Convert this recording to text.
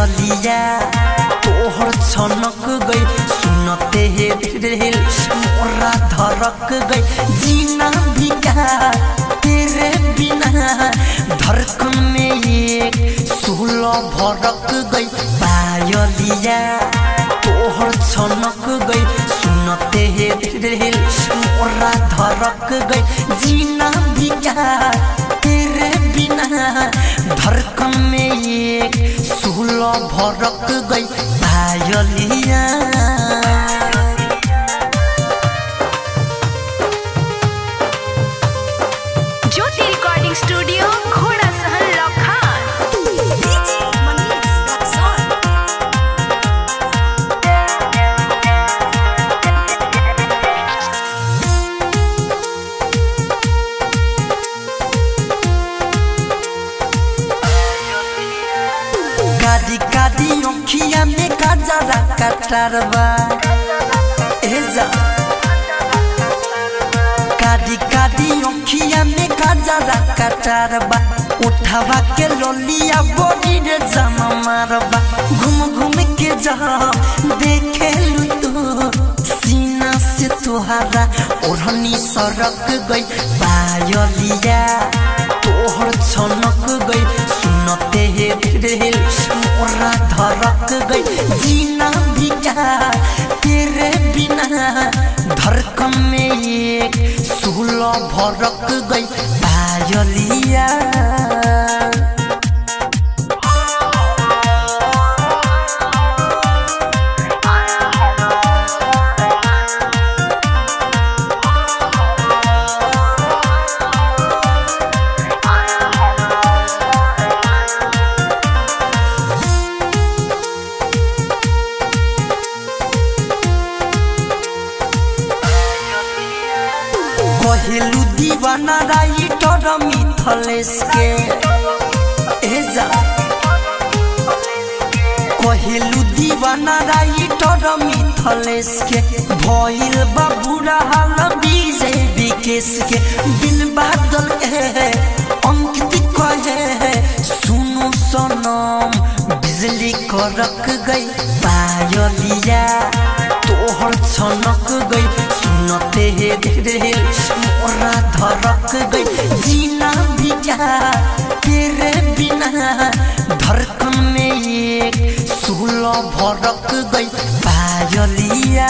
पायलिया तोहर छनक गई सुनते हे दिल मोरा धड़क गई जीना भी क्या तेरे बिना धड़कन में एक सोलह भड़क गई पायलिया तोहर छनक गई सुनते हे दिल मोरा धड़क गई जीना भी क्या तेरे बिना धड़कन में एक सोलह भड़क गई पायलिया ज्योति रिकॉर्डिंग स्टूडियो घोड़ा सहन लखान कादी कादी ओखिया में काजरा कटरवा एजा कादी कादी ओखिया में काजरा कटरवा उठावा के लोलिया बोली रे जमा मारवा घूम घूम के जा देखे लू तो सीना से तुहारा ओढ़नी सरक गई पायलिया तोहर छनक गई सुनते हे दिल मोरा धड़क गई जीना भी क्या तेरे बिना धड़कन में एक सोलह भड़क गई पायलिया कहेलू दीवाना राइटर मिथलेश के एजा कहेलू दीवाना राइटर मिथलेश के भइल बा बुरा हाल विजय विकेश के बिन बादल अंकित कहे सुनो सनम बिजली करक गई पायलिया तोहर छनक गई सुनते हे दिल मोरा धड़क गई जीना भी क्या तेरे बिना धड़कन में एक सोलह भड़क गई पायलिया।